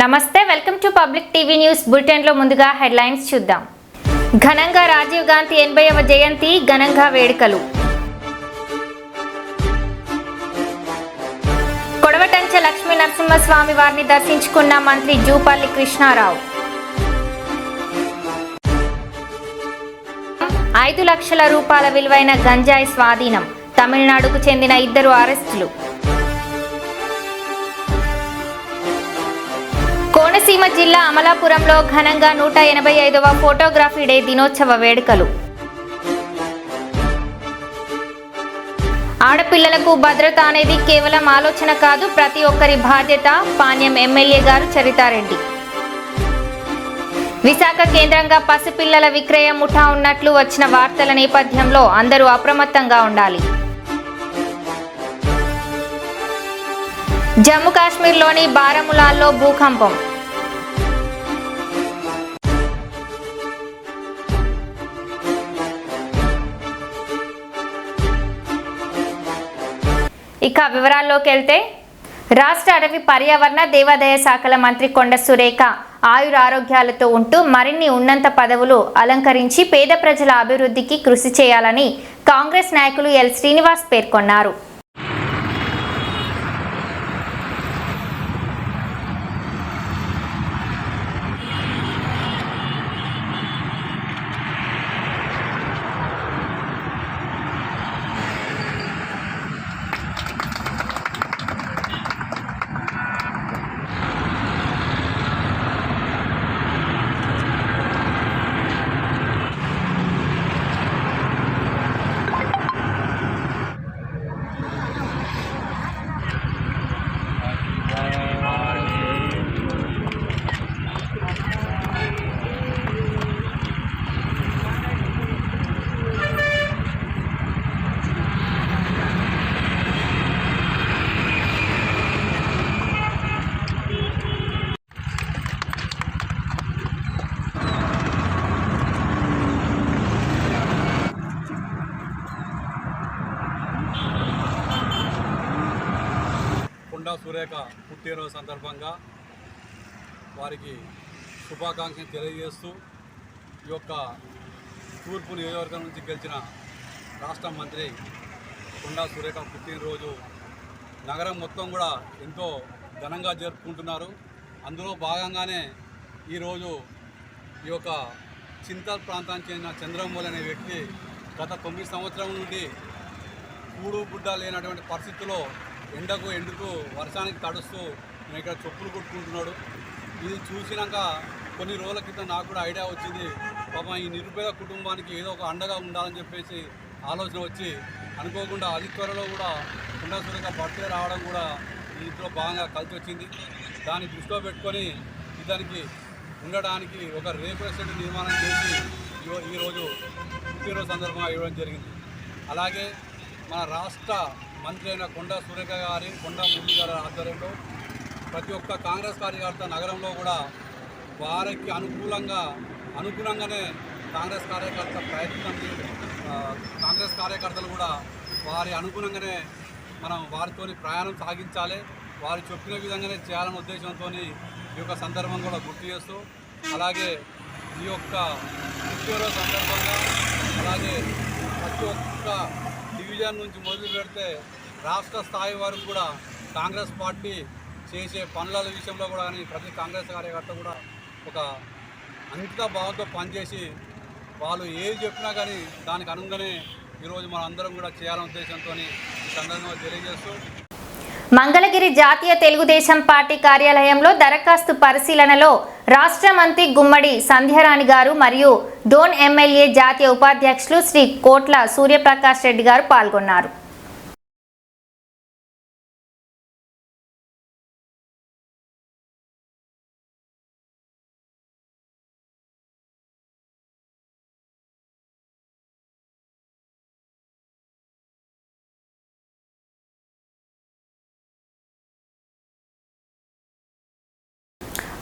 నమస్తే, welcome to public TV news bulletin లో ముందుగా హెడ్లైన్స్ చూద్దాం. ఘనంగా రాజీవ్ గాంధీ 80వ జయంతి ఘనంగా వేడుకలు. కొడవటంచ లక్ష్మీ నరసింహస్వామి వారిని దర్శించుకున్న మంత్రి జూపల్లి కృష్ణారావు. 5 లక్షల రూపాయల విలువైన గంజాయి స్వాధీనం. తమిళనాడుకు చెందిన 2 అరెస్టులు. కోనసీమ జిల్లా అమలాపురంలో ఘనంగా 185వ ఫోటోగ్రఫీ డే దినోత్సవ వేడుకలు. ఆడపిల్లలకు భద్రత అనేది కేవలం ఆలోచన కాదు, ప్రతి ఒక్కరి బాధ్యత. పాణ్యం ఎమ్మెల్యే గారు చరితారెడ్డి. విశాఖ కేంద్రంగా పసిపిల్లల విక్రయ ముఠా ఉన్నట్లు వచ్చిన వార్తల నేపథ్యంలో అందరూ అప్రమత్తంగా ఉండాలి. జమ్మూ కాశ్మీర్లోని బారాములాలో భూకంపం. ఇక వివరాల్లోకి వెళ్తే, రాష్ట్ర అటవీ పర్యావరణ దేవాదాయ శాఖల మంత్రి కొండ సురేఖ ఆయురారోగ్యాలతో ఉంటూ మరిన్ని ఉన్నత పదవులు అలంకరించి పేద ప్రజల అభివృద్ధికి కృషి చేయాలని కాంగ్రెస్ నాయకులు ఎల్ శ్రీనివాస్ పేర్కొన్నారు. కొండా సురేఖ పుట్టినరోజు సందర్భంగా వారికి శుభాకాంక్షలు తెలియజేస్తూ ఈ యొక్క తూర్పు నియోజకవర్గం నుంచి గెలిచిన రాష్ట్ర మంత్రి కొండా సురేఖ పుట్టినరోజు నగరం మొత్తం కూడా ఎంతో ఘనంగా జరుపుకుంటున్నారు. అందులో భాగంగానే ఈరోజు ఈ యొక్క చింతల్ ప్రాంతానికి చెందిన చంద్రమౌళి అనే వ్యక్తి గత 9 సంవత్సరాల నుండి కూడు గుడ్డ లేనటువంటి పరిస్థితుల్లో ఎండకు వర్షానికి తడుస్తూ నేను ఇక్కడ చెప్పులు కుట్టుకుంటున్నాడు. ఇది చూసినాక కొన్ని రోజుల క్రితం నాకు కూడా ఐడియా వచ్చింది, పాపం ఈ నిరుపేద కుటుంబానికి ఏదో ఒక అండగా ఉండాలని చెప్పేసి ఆలోచన వచ్చి అనుకోకుండా అతి త్వరలో కూడా కొండా సురేఖ బర్త్డే రావడం కూడా ఇంట్లో భాగంగా కలిసి వచ్చింది. దాన్ని దృష్టిలో పెట్టుకొని ఇతనికి ఉండడానికి ఒక రేకుల షెడ్ నిర్మాణం చేసి ఈరోజు పుట్టినరోజు సందర్భంగా ఇవ్వడం జరిగింది. అలాగే మన రాష్ట్ర మంత్రి అయిన కొండా సురేఖ గారి కొండా మురళి గారి ఆధ్వర్యంలో ప్రతి ఒక్క కాంగ్రెస్ కార్యకర్త నగరంలో కూడా వారికి అనుగుణంగానే కాంగ్రెస్ కార్యకర్తలు కూడా వారి అనుగుణంగానే మనం వారితో ప్రయాణం సాగించాలి, వారు చెప్పిన విధంగానే చేయాలనే ఉద్దేశంతో ఈ యొక్క సందర్భం కూడా గుర్తు చేస్తూ, అలాగే ఈ యొక్క పుట్టినరోజు సందర్భంగా అలాగే ప్రతి ఒక్క డివిజన్ నుంచి మొదలు పెడితే రాష్ట్ర స్థాయి వరకు కూడా కాంగ్రెస్ పార్టీ చేసే పనుల విషయంలో కూడా కానీ ప్రతి కాంగ్రెస్ కార్యకర్త కూడా ఒక అంకిత భావంతో పనిచేసి వాళ్ళు ఏది చెప్పినా కానీ దానికి అనుగుణంగానే ఈరోజు మనం అందరం కూడా చేయాలనే ఉద్దేశంతో ఈ సందర్భంగా తెలియజేస్తూ, మంగళగిరి జాతీయ తెలుగుదేశం పార్టీ కార్యాలయంలో దరఖాస్తు పరిశీలనలో రాష్ట్ర మంత్రి గుమ్మడి సంధ్యారాణి గారు మరియు డోన్ ఎమ్మెల్యే జాతీయ ఉపాధ్యక్షులు శ్రీ కోట్ల సూర్యప్రకాష్ రెడ్డి గారు పాల్గొన్నారు.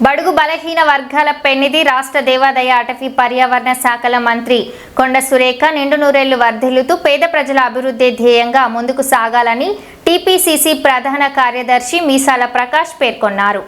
బడుగు బలహీన వర్గాల పెన్నిధి రాష్ట్ర దేవాదాయ అటవీ పర్యావరణ శాఖల మంత్రి కొండ సురేఖ నిండు నూరేళ్లు వర్ధిల్లుతూ పేద ప్రజల అభివృద్ధి ధ్యేయంగా ముందుకు సాగాలని టీపీసీసీ ప్రధాన కార్యదర్శి మీసాల ప్రకాష్ పేర్కొన్నారు.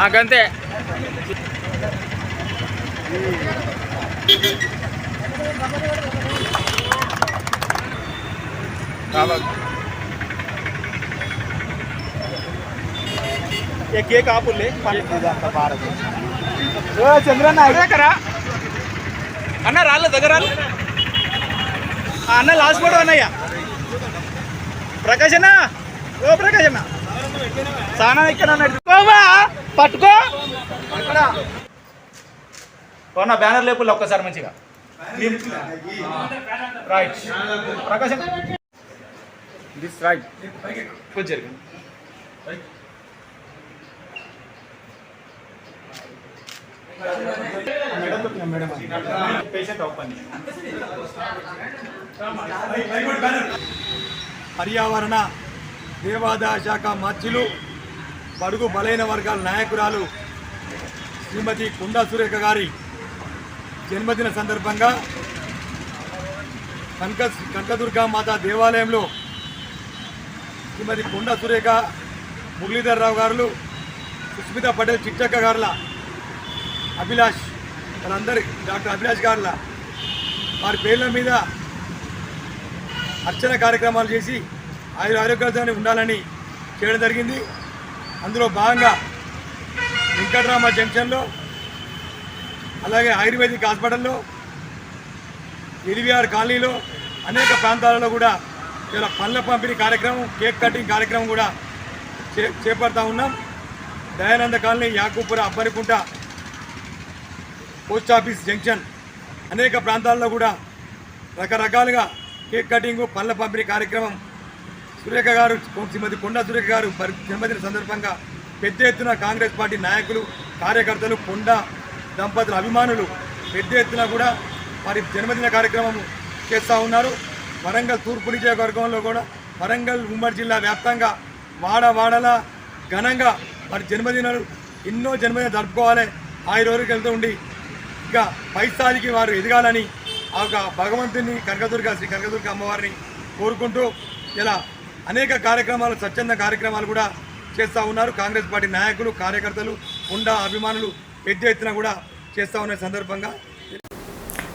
అంతే కేక్ ఆపులే చంద్రన్న దగ్గర అన్న రాళ్ళ దగ్గర అన్న లాస్ట్ ఫోటో అన్నయ్య ప్రకాశ్ అన్న ఓ ప్రకాశ్ అన్న సానా ఇక్కడ పట్టుకో నా బ్యానర్ లేపుల్లో ఒక్కసారి మంచిగా రైట్ ప్రకాశం దిస్ రైట్ కొంచెం పర్యావరణ దేవాదాయ శాఖ మంత్రులు బడుగు బలైన వర్గాల నాయకురాలు శ్రీమతి కొండా సురేఖ గారి జన్మదిన సందర్భంగా కనకదుర్గా మాత దేవాలయంలో శ్రీమతి కొండా సురేఖ మురళీధర్ రావు గారు సుస్మిత పటేల్ చిట్టక్క గారుల అభిలాష్ వాళ్ళందరి డాక్టర్ అభిలాష్ గారుల వారి పేర్ల మీద అర్చన కార్యక్రమాలు చేసి ఆరోగ్యాలతో ఉండాలని చేయడం జరిగింది. అందులో భాగంగా వెంకటరామ జంక్షన్లో అలాగే ఆయుర్వేదిక్ హాస్పిటల్లో ఎలివిఆర్ కాలనీలో అనేక ప్రాంతాలలో కూడా ఇలా పండ్ల పంపిణీ కార్యక్రమం కేక్ కటింగ్ కార్యక్రమం కూడా చేపడతా ఉన్నాం. Dayananda colony Yakutpura Abbarikunta post office junction అనేక ప్రాంతాల్లో కూడా రకరకాలుగా కేక్ కటింగ్ పండ్ల పంపిణీ కార్యక్రమం సురేఖ గారు శ్రీమతి కొండా సురేఖ గారు జన్మదిన సందర్భంగా పెద్ద ఎత్తున కాంగ్రెస్ పార్టీ నాయకులు కార్యకర్తలు కొండా దంపతుల అభిమానులు పెద్ద ఎత్తున కూడా వారి జన్మదిన కార్యక్రమం చేస్తూ ఉన్నారు. వరంగల్ తూర్పు నియోజకవర్గంలో కూడా వరంగల్ ఉమ్మడి జిల్లా వ్యాప్తంగా వాడలా ఘనంగా వారి జన్మదినాలు ఎన్నో జన్మదినాలు జరుపుకోవాలి. ఆయురోగ్యాలతో ఉండి ఇంకా పై స్థాయికి వారు ఎదగాలని ఆ భగవంతుని శ్రీ కనకదుర్గ అమ్మవారిని కోరుకుంటూ ఇలా అనేక కార్యక్రమాలు స్వచ్ఛంద కార్యక్రమాలు కూడా చేస్తూ ఉన్నారు. కాంగ్రెస్ పార్టీ నాయకులు కార్యకర్తలు కొండా అభిమానులు పెద్ద ఎత్తున కూడా చేస్తూ ఉన్న సందర్భంగా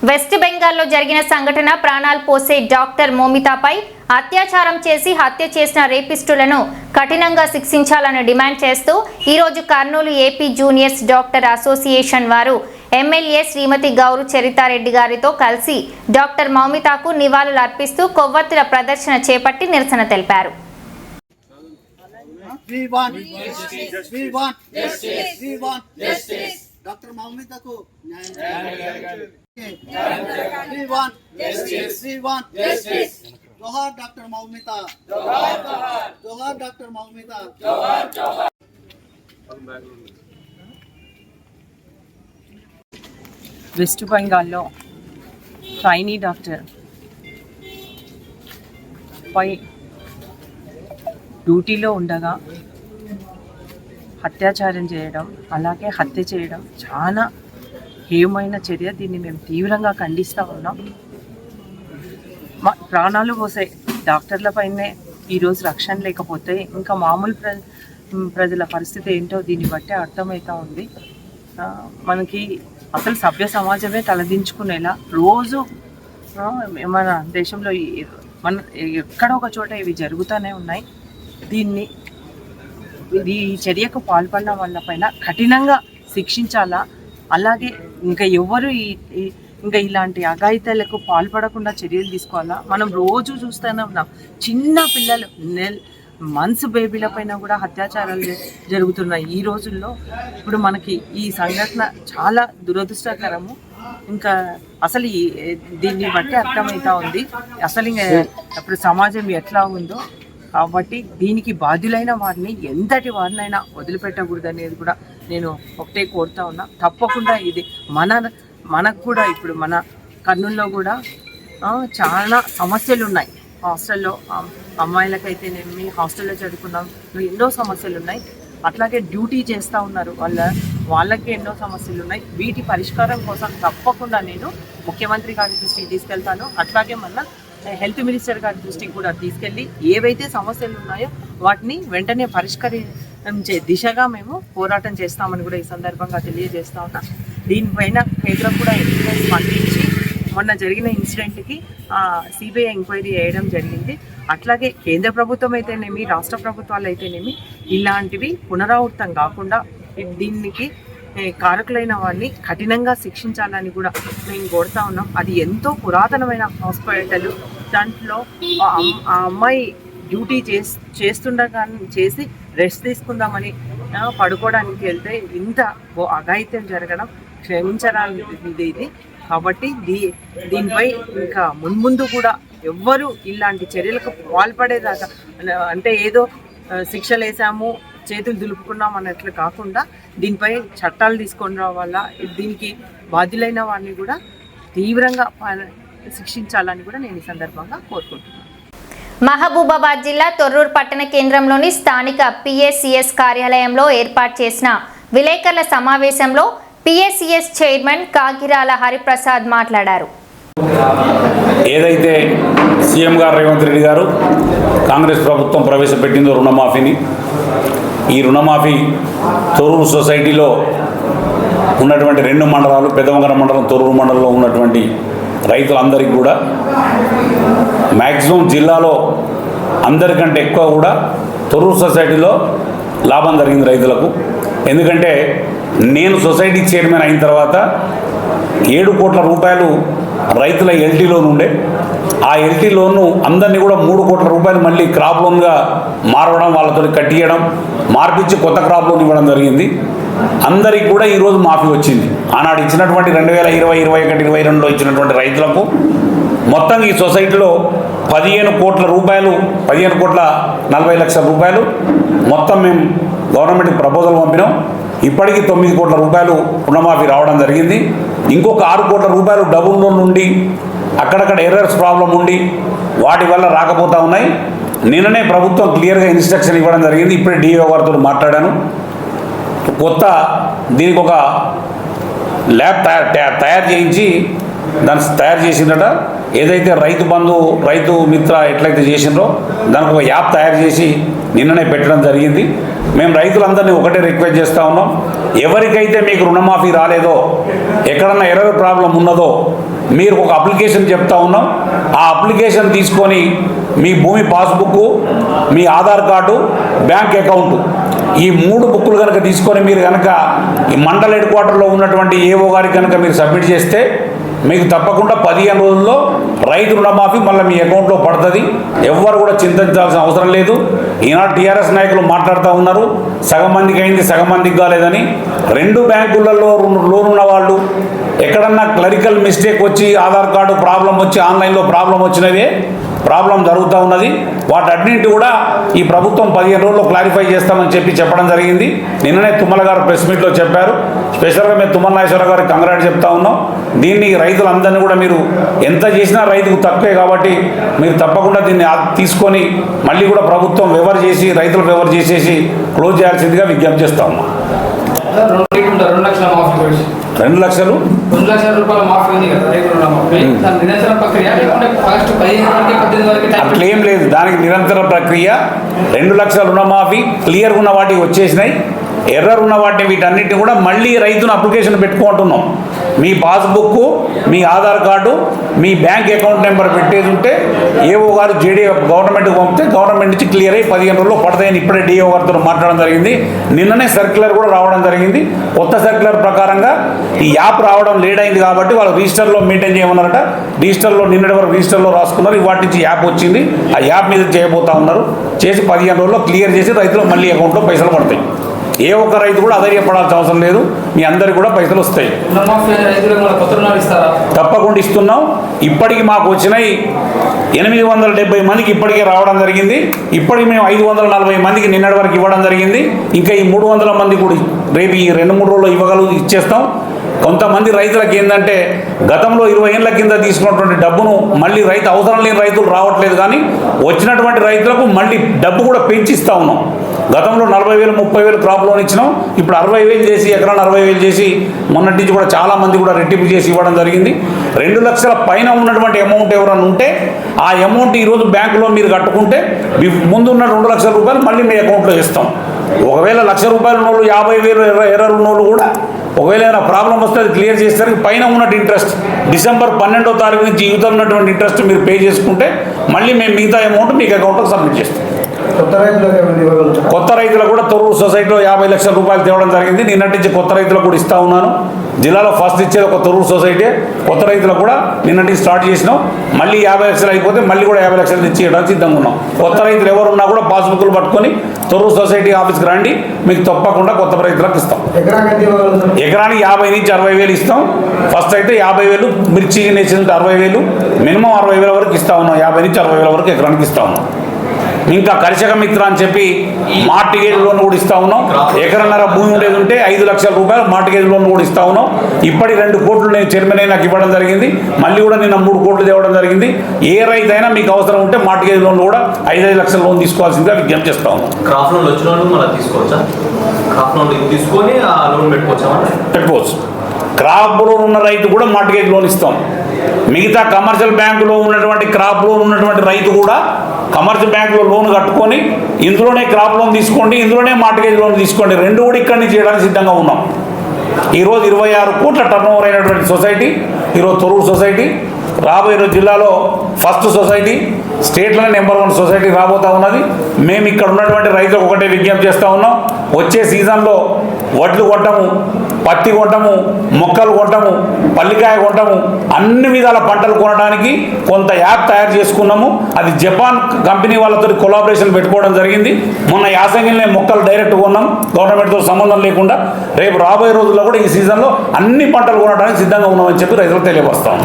వెస్ట్ బెంగాల్లో జరిగిన సంఘటన ప్రాణాలు పోసే డాక్టర్ మౌమితాపై అత్యాచారం చేసి హత్య చేసిన రేపిస్టులను కఠినంగా శిక్షించాలని డిమాండ్ చేస్తూ ఈరోజు Kurnool AP juniors doctor association వారు ఎమ్మెల్యే శ్రీమతి గౌరు చరితారెడ్డి గారితో కలిసి డాక్టర్ మౌమితాకు నివాళులు అర్పిస్తూ కొవ్వొత్తుల ప్రదర్శన చేపట్టి నిరసన తెలిపారు. డాక్టర్ మౌమితాకు జోహార్ డాక్టర్ మౌమిత, జోహార్ డాక్టర్ మౌమిత. వెస్ట్ బెంగాల్లో ట్రైనీ డాక్టర్ పై డ్యూటీలో ఉండగా అత్యాచారం చేయడం అలాగే హత్య చేయడం చాలా హేయమైన చర్య. దీన్ని మేము తీవ్రంగా ఖండిస్తూ ఉన్నాం. ప్రాణాలు పోసే డాక్టర్లపైనే ఈరోజు రక్షణ లేకపోతే ఇంకా మామూలు ప్రజల పరిస్థితి ఏంటో దీన్ని బట్టి అర్థమవుతూ ఉంది. మనకి అసలు సభ్య సమాజమే తలదించుకునేలా రోజు మన దేశంలో మన ఎక్కడో ఒక చోట ఇవి జరుగుతూనే ఉన్నాయి. ఈ చర్యకు పాల్పడిన వాళ్ళ పైన కఠినంగా శిక్షించాలా. అలాగే ఇంకా ఎవరు ఇంకా ఇలాంటి అఘాయిత్యాలకు పాల్పడకుండా చర్యలు తీసుకోవాలా. మనం రోజు చూస్తూనే ఉన్నాం, చిన్న పిల్లలు మంత్స్ బేబీల పైన కూడా అత్యాచారాలు జరుగుతున్నాయి ఈ రోజుల్లో. ఇప్పుడు మనకి ఈ సంఘటన చాలా దురదృష్టకరము. ఇంకా అసలు దీన్ని బట్టి అర్థమవుతా ఉంది అసలు ఇంకా ఇప్పుడు సమాజం ఎట్లా ఉందో. కాబట్టి దీనికి బాధ్యులైన వారిని ఎంతటి వారినైనా వదిలిపెట్టకూడదు అనేది కూడా నేను ఒకటే కోరుతా ఉన్నా. తప్పకుండా ఇది మనకు కూడా ఇప్పుడు మన కర్నూలులో కూడా చాలా సమస్యలు ఉన్నాయి. హాస్టల్లో అమ్మాయిలకైతేనేమి హాస్టల్లో చదువుకున్నాం ఎన్నో సమస్యలు ఉన్నాయి. అట్లాగే డ్యూటీ చేస్తూ ఉన్నారు వాళ్ళకి ఎన్నో సమస్యలు ఉన్నాయి. వీటి పరిష్కారం కోసం తప్పకుండా నేను ముఖ్యమంత్రి గారి దృష్టికి తీసుకెళ్తాను. అట్లాగే మళ్ళీ హెల్త్ మినిస్టర్ గారి దృష్టికి కూడా తీసుకెళ్ళి ఏవైతే సమస్యలు ఉన్నాయో వాటిని వెంటనే పరిష్కరించే దిశగా మేము పోరాటం చేస్తామని కూడా ఈ సందర్భంగా తెలియజేస్తా ఉన్నా. దీనిపైన కేంద్రం కూడా స్పందించి మొన్న జరిగిన ఇన్సిడెంట్కి సిబిఐ ఎంక్వైరీ వేయడం జరిగింది. అట్లాగే కేంద్ర ప్రభుత్వం అయితేనేమి రాష్ట్ర ప్రభుత్వాలు అయితేనేమి ఇలాంటివి పునరావృతం కాకుండా దీనికి కారకులైన వారిని కఠినంగా శిక్షించాలని కూడా మేము కోరుతా ఉన్నాం. అది ఎంతో పురాతనమైన హాస్పిటల్. దాంట్లో ఆ అమ్మాయి డ్యూటీ చేసి రెస్ట్ తీసుకుందామని పడుకోవడానికి వెళ్తే ఇంత అఘాయిత్యం జరగడం క్షమించడానికి ఇది. కాబట్టి దీనిపై ఇంకా మున్ముందు కూడా ఎవ్వరూ ఇలాంటి చర్యలకు పాల్పడేదాకా అంటే ఏదో శిక్షలు వేసాము చేతులు దులుపుకున్నాం అన్నట్లు కాకుండా దీనిపై చట్టాలు తీసుకొని రావాలా. దీనికి బాధ్యులైన వారిని కూడా తీవ్రంగా శిక్షించాలని కూడా నేను ఈ సందర్భంగా కోరుకుంటున్నాను. మహబూబాబాద్ జిల్లా తొర్రూరు పట్టణ కేంద్రంలోని స్థానిక పిఎస్సిఎస్ కార్యాలయంలో ఏర్పాటు చేసిన విలేకరుల సమావేశంలో పిఎస్సిఎస్ చైర్మన్ కాగిరాల హరిప్రసాద్ మాట్లాడారు. ఏదైతే సీఎం గారు రేవంత్ రెడ్డి గారు కాంగ్రెస్ ప్రభుత్వం ప్రవేశపెట్టిందో రుణమాఫీని, ఈ రుణమాఫీ తొర్రూరు సొసైటీలో ఉన్నటువంటి 2 మండలాలు, పెద్దవంగర మండలం, తొర్రూరు మండలంలో ఉన్నటువంటి రైతులందరికీ కూడా మ్యాక్సిమం జిల్లాలో అందరికంటే ఎక్కువ కూడా తొర్రూరు సొసైటీలో లాభం జరిగింది రైతులకు. ఎందుకంటే నేను సొసైటీ చైర్మన్ అయిన తర్వాత 7 కోట్ల రూపాయలు రైతుల ఎల్టీ లోన్ ఉండే. ఆ ఎల్టీ లోన్ను అందరినీ కూడా 3 కోట్ల రూపాయలు మళ్ళీ క్రాప్ లోన్గా మారవడం, వాళ్ళతో కట్టియడం, మార్పించి కొత్త క్రాప్ లోన్ ఇవ్వడం జరిగింది. అందరికీ కూడా ఈరోజు మాఫీ వచ్చింది. ఆనాడు ఇచ్చినటువంటి 2020, 2021, 2022లో ఇచ్చినటువంటి రైతులకు మొత్తం ఈ సొసైటీలో 15 కోట్ల రూపాయలు, 15 కోట్ల 40 లక్షల రూపాయలు మొత్తం మేము గవర్నమెంట్కి ప్రపోజల్ పంపినాం. ఇప్పటికీ 9 కోట్ల రూపాయలు రుణమాఫీ రావడం జరిగింది. ఇంకొక 6 కోట్ల రూపాయలు డబుల్ లోన్ నుండి అక్కడక్కడ ఎర్రర్స్ ప్రాబ్లం ఉండి వాటి వల్ల రాకపోతూ ఉన్నాయి. నిన్ననే ప్రభుత్వం క్లియర్గా ఇన్స్ట్రక్షన్ ఇవ్వడం జరిగింది. ఇప్పుడే డిఓ గారితో మాట్లాడాను. కొత్త దీనికి ఒక ల్యాబ్ తయారు చేయించి తయారు చేసిందట. ఏదైతే రైతు బంధు, రైతు మిత్ర ఎట్లయితే చేసిండ్రో దానికి ఒక యాప్ తయారు చేసి నిన్ననే పెట్టడం జరిగింది. మేము రైతులందరినీ ఒకటే రిక్వెస్ట్ చేస్తూ ఉన్నాం, ఎవరికైతే మీకు రుణమాఫీ రాలేదో, ఎక్కడన్నా ఎర్రర్ ప్రాబ్లం ఉన్నదో మీరు ఒక అప్లికేషన్ చెప్తా ఉన్నాం. ఆ అప్లికేషన్ తీసుకొని మీ భూమి పాస్బుక్, మీ ఆధార్ కార్డు, బ్యాంక్ అకౌంట్, ఈ 3 బుక్కులు కనుక తీసుకొని మీరు కనుక ఈ మండల హెడ్ క్వార్టర్లో ఉన్నటువంటి ఏఓ గారికి కనుక మీరు సబ్మిట్ చేస్తే మీకు తప్పకుండా 15 రోజుల్లో రైతు రుణమాఫీ మళ్ళీ మీ అకౌంట్లో పడుతుంది. ఎవ్వరు కూడా చింతించాల్సిన అవసరం లేదు. ఈనాడు టీఆర్ఎస్ నాయకులు మాట్లాడుతూ ఉన్నారు, సగం మందికి అయింది, సగం మందికి కాలేదని. 2 బ్యాంకులలో లోన్ ఉన్న వాళ్ళు ఎక్కడన్నా క్లరికల్ మిస్టేక్ వచ్చి ఆధార్ కార్డు ప్రాబ్లం వచ్చి ఆన్లైన్లో ప్రాబ్లం వచ్చినవే ప్రాబ్లం జరుగుతూ ఉన్నది. వాటన్నింటి కూడా ఈ ప్రభుత్వం 15 రోజుల్లో క్లారిఫై చేస్తామని చెప్పడం జరిగింది. నిన్ననే తుమ్మల గారు ప్రెస్ మీట్లో చెప్పారు. స్పెషల్గా మేము తుమ్మల నాగేశ్వర గారికి కంగ్రాట్ చెప్తా ఉన్నాం. దీన్ని రైతులందరినీ కూడా మీరు ఎంత చేసినా రైతుకు తక్కువే కాబట్టి మీరు తప్పకుండా దీన్ని తీసుకొని మళ్ళీ కూడా ప్రభుత్వం వ్యవహార్ చేసి రైతులు వ్యవహార్ చేసేసి క్లోజ్ చేయాల్సిందిగా విజ్ఞప్తి చేస్తా ఉన్నాం. 2 లక్షలు రూపాయల మాఫీ ఉంది కదా, నిరంతర ప్రక్రియ అట్లేం లేదు. దానికి నిరంతర ప్రక్రియ. 2 లక్షల రుణమాఫీ క్లియర్గా ఉన్న వాటికి వచ్చేసినాయి. ఎర్రర్ ఉన్న వాటిని వీటన్నిటిని కూడా మళ్ళీ రైతును అప్లికేషన్ పెట్టుకుంటున్నాం. మీ పాస్బుక్, మీ ఆధార్ కార్డు, మీ బ్యాంక్ అకౌంట్ నెంబర్ పెట్టేది ఉంటే ఏఓ గారు జేడీఓ గవర్నమెంట్కి పంపితే గవర్నమెంట్ నుంచి క్లియర్ అయ్యి 15 రోజుల్లో పడతాయని ఇప్పుడే డిఓ గారితో మాట్లాడడం జరిగింది. నిన్ననే సర్క్యులర్ కూడా రావడం జరిగింది. కొత్త సర్క్యులర్ ప్రకారంగా ఈ యాప్ రావడం లేట్ అయింది కాబట్టి వాళ్ళు రిజిస్టర్లో మెయింటైన్ చేయమన్నారట. రిజిస్టర్లో నిన్నటి వరకు రిజిస్టర్లో రాసుకున్నారు. వాటి నుంచి యాప్ వచ్చింది. ఆ యాప్ మీద చేయబోతా ఉన్నారు. చేసి 15 రోజుల్లో క్లియర్ చేసి రైతులు మళ్ళీ అకౌంట్లో పైసలు పడతాయి. ఏ ఒక్క రైతు కూడా అధైర్యపడాల్సిన అవసరం లేదు. మీ అందరికీ కూడా పైసలు వస్తాయి. రుణమాఫీ అయిన రైతులకు మన కొత్త రుణాలు ఇస్తారా? తప్పకుండా ఇస్తున్నాం. ఇప్పటికి మాకు వచ్చినాయి 870 మందికి ఇప్పటికే రావడం జరిగింది. ఇప్పటికి మేము 540 మందికి నిన్నటి వరకు ఇవ్వడం జరిగింది. ఇంకా ఈ 300 మంది కూడా రేపు ఈ 2-3 రోజుల్లో ఇచ్చేస్తాం. కొంతమంది రైతులకు ఏంటంటే గతంలో 20 ఏళ్ల కింద తీసుకున్నటువంటి డబ్బును మళ్ళీ రైతు అవసరం లేని రైతులు రావట్లేదు, కానీ వచ్చినటువంటి రైతులకు మళ్ళీ డబ్బు కూడా పెంచిస్తూ ఉన్నాం. గతంలో 40,000 30,000 క్రాప్ లోన్ ఇచ్చినాం. ఇప్పుడు 60,000 చేసి ఎకరాన్ని 60,000 చేసి మొన్నటి నుంచి కూడా చాలామంది కూడా రెట్టింపు చేసి ఇవ్వడం జరిగింది. 2 లక్షల పైన ఉన్నటువంటి అమౌంట్ ఎవరైనా ఉంటే ఆ అమౌంట్ ఈరోజు బ్యాంకులో మీరు కట్టుకుంటే ముందు ఉన్న 2 లక్షల రూపాయలు మళ్ళీ మీ అకౌంట్లో ఇస్తాం. ఒకవేళ ₹1,00,000 ఉన్నోళ్ళు 50,000 ఎర్రర్ ఉన్నోళ్ళు కూడా ఒకవేళ ఏమైనా ప్రాబ్లం వస్తే అది క్లియర్ చేసేసరికి పైన ఉన్నట్టు ఇంట్రెస్ట్ డిసెంబర్ 12వ తారీఖు నుంచి యూతం ఉన్నటువంటి ఇంట్రెస్ట్ మీరు పే చేసుకుంటే మళ్ళీ మేము మిగతా అమౌంట్ మీకు అకౌంట్కి సబ్మిట్ చేస్తాం. కొత్త రైతులకు కూడా తొర్రూరు సొసైటీలో 50 లక్షల రూపాయలు తేవడం జరిగింది. నిన్నటి నుంచి కొత్త రైతులకు కూడా ఇస్తూ ఉన్నాను. జిల్లాలో ఫస్ట్ ఇచ్చేది ఒక తొర్రూరు సొసైటీ. కొత్త రైతులకు కూడా నిన్నటి స్టార్ట్ చేసినాం. మళ్ళీ 50 లక్షలు అయిపోతే మళ్ళీ కూడా 50 లక్షలు ఇచ్చి ఇవ్వడానికి సిద్ధంగా ఉన్నాం. కొత్త రైతులు ఎవరున్నా కూడా పాస్బుక్లు పట్టుకొని తొర్రూరు సొసైటీ ఆఫీస్కి రండి, మీకు తప్పకుండా కొత్త రైతులకు ఇస్తాం. ఎకరానికి 50 నుంచి 60,000 ఇస్తాం. ఫస్ట్ అయితే 50,000 మిర్చి నేర్చింది 60,000, మినిమం 60,000 వరకు ఇస్తా ఉన్నాం. 50 నుంచి 60,000 వరకు ఎకరానికి ఇస్తా ఉన్నాం. ఇంకా కర్షక మిత్ర అని చెప్పి మార్టిగేజ్ లోన్ కూడా ఇస్తా ఉన్నాం. ఎకరన్నర భూమి ఉండేది ఉంటే 5 లక్షల రూపాయలు మార్టిగేజ్ లోన్ కూడా ఇస్తా ఉన్నాం. ఇప్పటి 2 కోట్లు నేను చైర్మన్ అయినాకు ఇవ్వడం జరిగింది. మళ్ళీ కూడా నిన్న 3 కోట్లు తేవడం జరిగింది. ఏ రైతు అయినా మీకు అవసరం ఉంటే మార్టిగేజ్ లోన్ కూడా 5 లక్షల లోన్ తీసుకోవాల్సిందిగా విజ్ఞప్తి చేస్తా ఉన్నాం. క్రాప్ లోన్ వచ్చిన వాళ్ళు మళ్ళీ తీసుకోవచ్చా? క్రాప్ లోన్ తీసుకొని ఆ లోన్ పెట్టుకోవచ్చు. క్రాప్ లోన్ ఉన్న రైతు కూడా మార్టిగేజ్ లోన్ ఇస్తాం. మిగతా కమర్షియల్ బ్యాంకులో ఉన్నటువంటి క్రాప్ లోన్ ఉన్నటువంటి రైతు కూడా కమర్షియల్ బ్యాంకులో లోన్ కట్టుకొని ఇందులోనే క్రాప్ లోన్ తీసుకోండి, ఇందులోనే మార్టిగేజ్ లోన్ తీసుకోండి. 2 కూడా ఇక్కడి నుంచి చేయడానికి సిద్ధంగా ఉన్నాం. ఈరోజు 26 కోట్ల టర్న్ ఓవర్ అయినటువంటి సొసైటీ ఈరోజు తొర్రూరు సొసైటీ. రాబోయే రోజు జిల్లాలో ఫస్ట్ సొసైటీ, స్టేట్లోనే నెంబర్ 1 సొసైటీ రాబోతూ ఉన్నది. మేము ఇక్కడ ఉన్నటువంటి రైతులకు ఒకటే విజ్ఞప్తి చేస్తూ ఉన్నాం. వచ్చే సీజన్లో వడ్లు కొట్టము, పత్తి కొట్టము, మొక్కలు కొట్టము, పల్లికాయ కొట్టము, అన్ని విధాల పంటలు కొనడానికి కొంత యాప్ తయారు చేసుకున్నాము. అది జపాన్ కంపెనీ వాళ్ళతో కొలాబరేషన్ పెట్టుకోవడం జరిగింది. మొన్న యాసంగిలోనే మొక్కలు డైరెక్ట్ కొన్నాం, గవర్నమెంట్తో సంబంధం లేకుండా. రేపు రాబోయే రోజుల్లో కూడా ఈ సీజన్లో అన్ని పంటలు కొనడానికి సిద్ధంగా ఉన్నామని చెప్పి రైతులకు తెలియపరుస్తాం.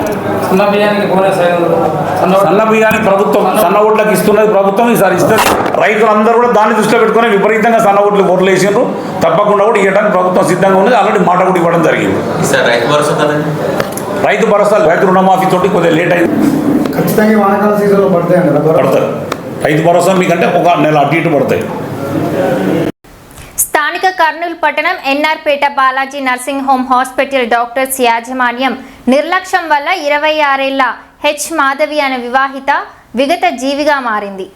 సన్న బియ్యానికి ప్రభుత్వం సన్న ఓట్లకు ఇస్తున్నది ప్రభుత్వం, ఈసారి ఇస్తుంది. రైతులందరూ కూడా దాన్ని దృష్టిలో పెట్టుకుని విపరీతంగా సన్న ఓట్లు వేసినారు. తప్పకుండా కూడా ఇవ్వడానికి ప్రభుత్వం సిద్ధంగా ఉంది. ఆల్రెడీ మాట కూడా ఇవ్వడం జరిగింది. రైతు భరోసా రైతు రుణమాఫీ తోటి కొద్దిగా లేట్ అయింది. ఖచ్చితంగా వానాకాల సీజన్లో పడతాయి. రైతు భరోసా మీకంటే 1 నెల అటు ఇటు పడతాయి. స్థానిక కర్నూలు పట్టణం NR Peta Balaji nursing home hospital doctors యాజమాన్యం నిర్లక్ష్యం వల్ల 26 ఏళ్ల హెచ్ మాధవి అనే వివాహిత విగత జీవిగా మారింది.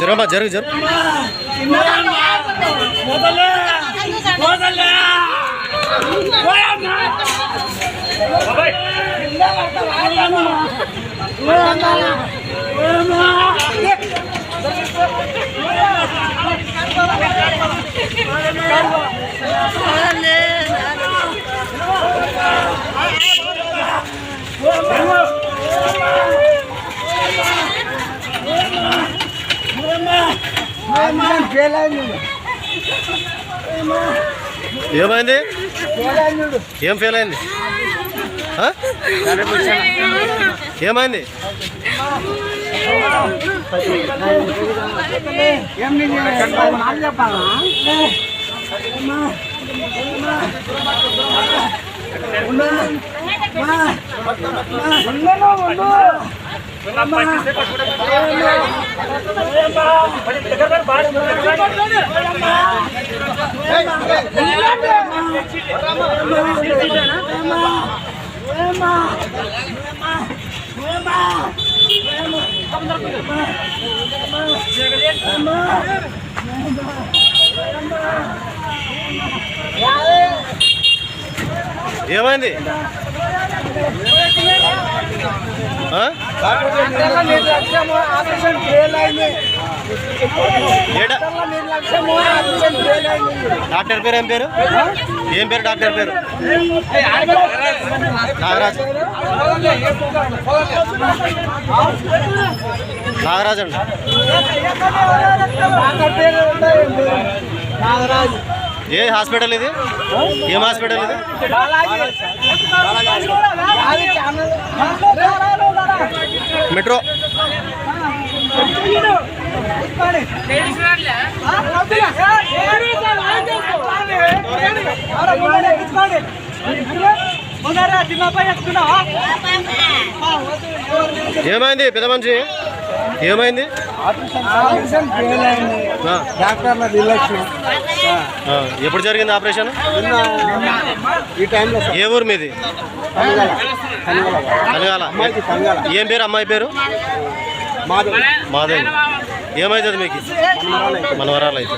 జరగమ్మా జరుగు జరుగు ఏమైంది? ఏం ఫెయిల్ అయింది? ఏమైంది? Hey! ఏమైంది? డాక్టర్ పేరు ఏం పేరు? ఏం పేరు డాక్టర్ పేరు? నాగరాజ్. నాగరాజ్ అండి. ఏ హాస్పిటల్ ఇది? ఏం హాస్పిటల్ ఇది? మెట్రో. ఏమైంది పెద్ద మనిషి? ఏమైంది? డాక్టర్ల నిర్లక్ష్యం. ఎప్పుడు జరిగింది ఆపరేషన్? ఈ టైంలో ఏ ఊరు మీది? కనగాల. ఏం పేరు అమ్మాయి పేరు? మాధవి. ఏమవుతుంది మీకు? మనవరాలు అయితే.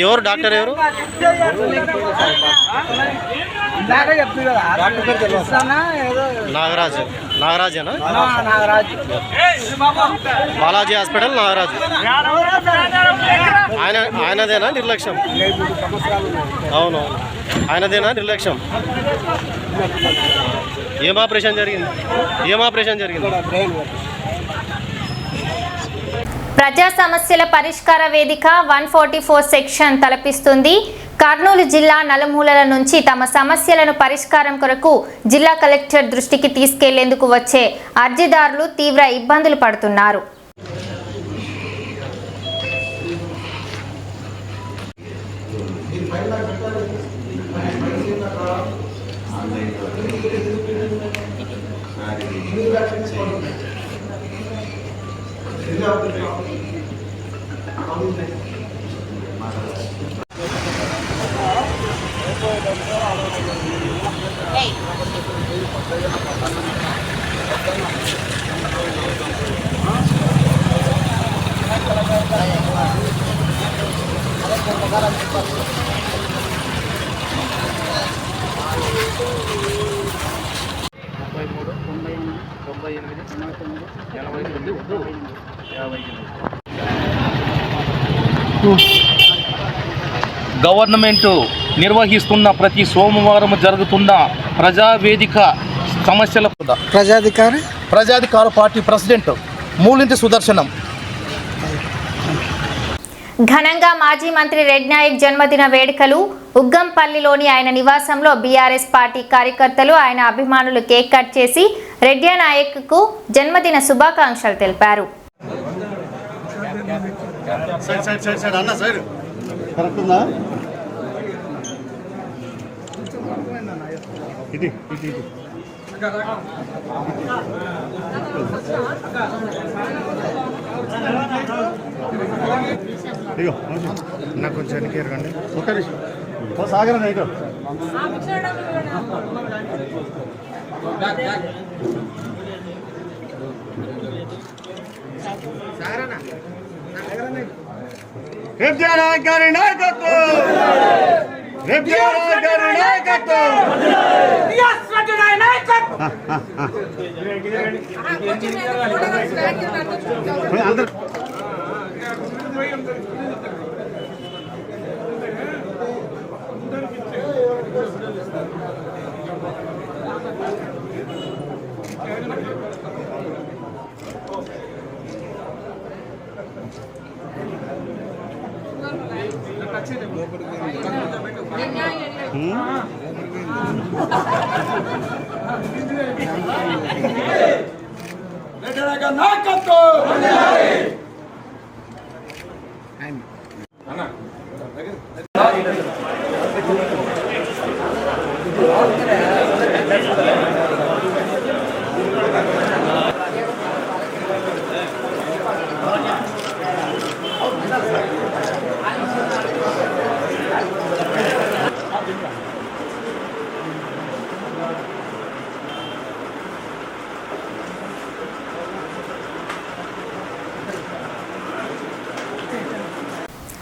ఎవరు డాక్టర్ ఎవరు? నాగరాజ్. నాగరాజేనా? బాలాజీ హాస్పిటల్ నాగరాజు. ఆయనదేనా నిర్లక్ష్యం? అవును, ఆయనదేనా నిర్లక్ష్యం? ఏం ఆపరేషన్ జరిగింది? ఏం ఆపరేషన్ జరిగింది? ప్రజా సమస్యల పరిష్కార వేదిక 144 సెక్షన్ తలపిస్తుంది. కర్నూలు జిల్లా నలుమూలల నుంచి తమ సమస్యలను పరిష్కారం కొరకు జిల్లా కలెక్టర్ దృష్టికి తీసుకెళ్లేందుకు వచ్చే అర్జీదారులు తీవ్ర ఇబ్బందులు పడుతున్నారు. గవర్నమెంట్ నిర్వహిస్తున్న ప్రతి సోమవారం జరుగుతున్న ప్రజావేదిక సమస్యల ప్రజాధికార పార్టీ ప్రెసిడెంట్ మూలింటి సుదర్శనం. ఘనంగా మాజీ మంత్రి రెడ్డి నాయక్ జన్మదిన వేడుకలు. ఉగ్గంపల్లిలోని ఆయన నివాసంలో బీఆర్ఎస్ పార్టీ కార్యకర్తలు ఆయన అభిమానులు కేక్ కట్ చేసి రెడ్డి నాయక్కు జన్మదిన శుభాకాంక్షలు తెలిపారు. నాకు కొంచెం వెనక్కి ఎరగండి. ఒక్క నిమిషం సాగరండి. ఇటు రేపు గారి నాయకత్వం, రేపు గారి నాయకత్వం. అందరూ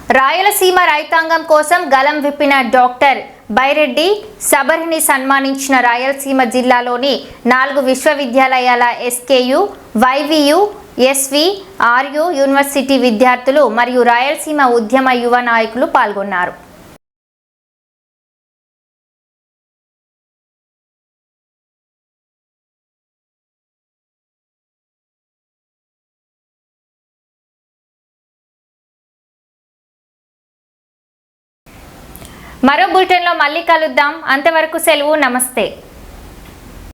రాయలసీమ రైతాంగం కోసం గలం విప్పిన డాక్టర్ బైరెడ్డి సబర్ని సన్మానించిన రాయలసీమ జిల్లాలోని 4 విశ్వవిద్యాలయాల ఎస్కేయు, వైవియు, ఎస్వి, ఆర్యు యూనివర్సిటీ విద్యార్థులు మరియు రాయలసీమ ఉద్యమ యువ నాయకులు పాల్గొన్నారు. మరో బులెటిన్లో మళ్ళీ కలుద్దాం. అంతవరకు సెలవు. నమస్తే.